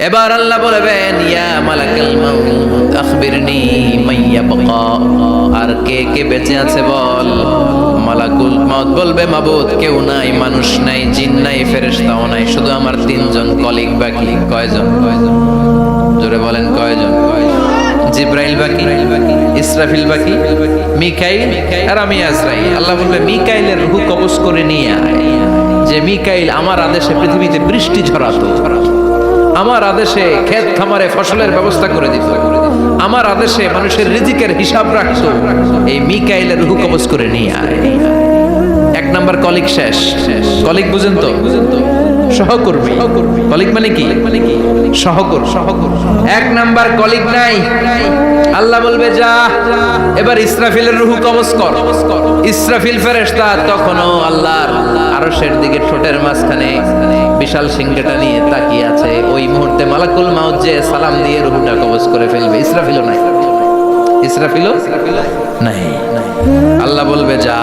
এবার আল্লাহ বলবেন ইয়া মালাকাল মাউত আখবিরনি মাইয়া বাকা, আর কে কে বেঁচে আছে বল। মালাকুল মাউত বলবে মাবুদ কেউ নাই, মানুষ নাই, জিন নাই, ফেরেশতাও নাই, শুধু আমার তিনজন কলিগ বাকি। কয়জন? জোরে বলেন কয়জন? জিব্রাইল বাকি, ইসরাফিল বাকি, মিকাইল আর আমি আজরাইল। আল্লাহ বলবে মিকাইলের রূহ কবজ করে নিয়ে আয়। যে মিকাইল আমার আদেশে পৃথিবীতে বৃষ্টি ঝরাতো, আমার আদেশে ক্ষেত খামারে ফসলের ব্যবস্থা করে দিত, আমার আদেশে মানুষের রিজিকের হিসাব রাখতো, এই মিকাইলের রূহ কবজ করে নিয়ে আয়। এক নাম্বার কলিগ শেষ। কলিগ বুঝেন তো? সহকর্মী। কলিগ মানে কি? সহকর্মী। এক নাম্বার কলিগ নাই। আল্লাহ বলবে যা এবার ইসরাফিলের রূহ কবজ কর। ইসরাফিল ফেরেশতা তখনও আল্লাহর আরশের দিকে ঠোঁটের মাঝখানে বিশাল সিংহটা নিয়ে তাকিয়ে আছে। ওই মুহূর্তে মালাকুল মাউত যে সালাম দিয়ে রূহটা কবজ করে ফেলবে। ইসরাফিলও নাই। ইসরাফিলও নাই। আল্লাহ বলবে যা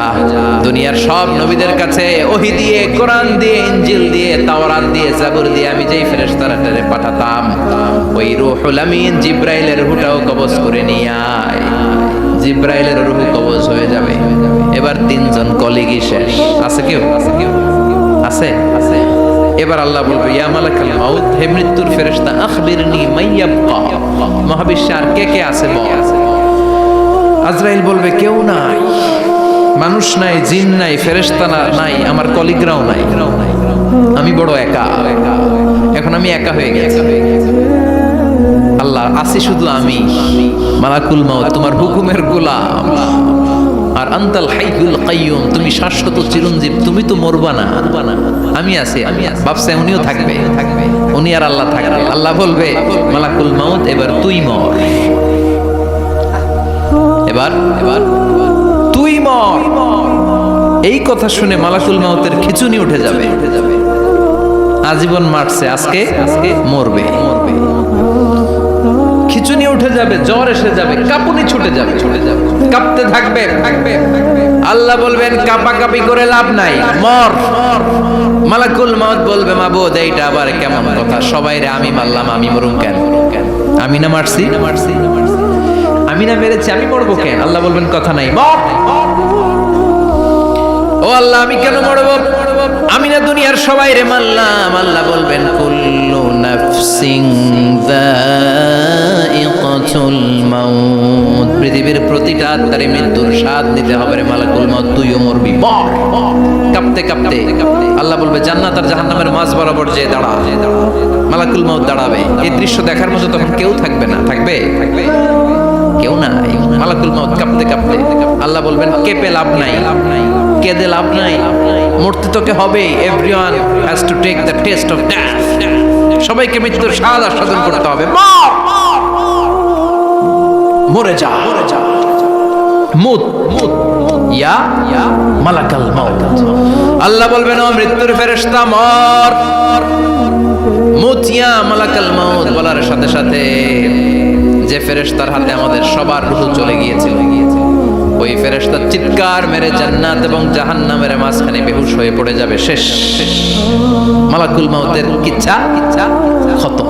দুনিয়ার সব নবীদের কাছে ওহী দিয়ে, কোরআন দিয়ে, ইনজিল দিয়ে, তাওরাত দিয়ে, জাবুর দিয়ে আমি যেই ফেরেশতারে পাঠাতাম, ওই রূহুল আমিন জিব্রাইলের রূহটাও কবজ করে নিয়ে আয়। জিব্রাইলের রূহ কবজ হয়ে যাবে। এবার তিনজন কলিগই শেষ। আছে কেউ? আছে? এবার আল্লাহ বলবে ইয়া মালাকাল মাউত, হে মৃত্যুর ফেরেশতা, আখবিরনি মাইয়াবকা, মহাবিশ্বে আর কে কে আছে বল। আজরাইল বলবে কেউ নাই, মানুষ নাই, জিন নাই, ফেরেশতা নাই, আমার কলিগরাও নাই, আমি বড় একা। এখন আমি একা হয়ে গেছি। আল্লাহ আছি শুধু আমি। মালাকুল মাউত তোমার হুকুমের গোলাম, আর আনতাল হাইয়ুল কাইয়ুম, তুমি শাশ্বত চিরঞ্জীব, তুমি তো মরবা না। আমি আছি। ভাবছে উনিও থাকবে, উনি আর আল্লাহ থাকবে। আল্লাহ বলবে মালাকুল মাউত এবার তুই মর। এবার তুই মর। এই কথা শুনে মালাকুল মাউতের খিচুনি উঠে যাবে। আজীবন মারছে, আজকে মরবে। খিচুনি উঠে যাবে, জ্বর এসে যাবে, কাঁপুনি ছুটে যাবে, কাঁপতে থাকবে। আল্লাহ বলবেন কাঁপাকাঁপি করে লাভ নাই, মর। মালাকুল মাউত বলবে মাবুদ এইটা আবার কেমন কথা? সবাই রে আমি মারলাম, আমি মরুম কেন? আমি না মারছি, আমি না মেরেছি, আমি মরবো কেন? আল্লাহ বলবেন কথা নাই, মর। ও আল্লাহ আমি কেন মরবো? আমি না দুনিয়ার সবাই রে মারলাম। আল্লাহ বলবেন কুল্লু নাফসিন যায়িকাতুল মাউত, পৃথিবীর প্রতিটা আত্মারে মৃত্যুর স্বাদ নিতে হবে রে মালাকুল মাউত, তুইও মরবি, মর। কাঁপতে কাঁপতে আল্লাহ বলবে জান্নাত আর জাহান্নামের মাঝ বরাবর যে দাঁড়া। মালাকুল মাউত দাঁড়াবে। এই দৃশ্য দেখার মতো তখন কেউ থাকবে না। থাকবে? কেউ নাই। মালাকুল মাউত কাঁপতে কাঁপতে আল্লাহ বলবেন কেঁপে লাভ নাই, কেঁদে লাভ নাই, মরতে তোকে হবে। Everyone has to take the test of death. সবাইকে মৃত্যুর স্বাদ আস্বাদন করতে হবে। মরে যা, মুত ইয়া মালাকাল মাউত। আল্লাহ বলবেন ও মৃত্যুর ফেরেশতা মর, মুত ইয়া মালাকাল মাউত। বলার সাথে সাথে যে ফেরেশতার হাতে আমাদের সবার রূহ চলে গিয়েছিল, ওই ফেরেশতা চিৎকার মেরে জান্নাত এবং জাহান্নামের মাঝখানে বেহুশ হয়ে পড়ে যাবে। শেষ। মালাকুল মাউতের কিচ্ছা খতম।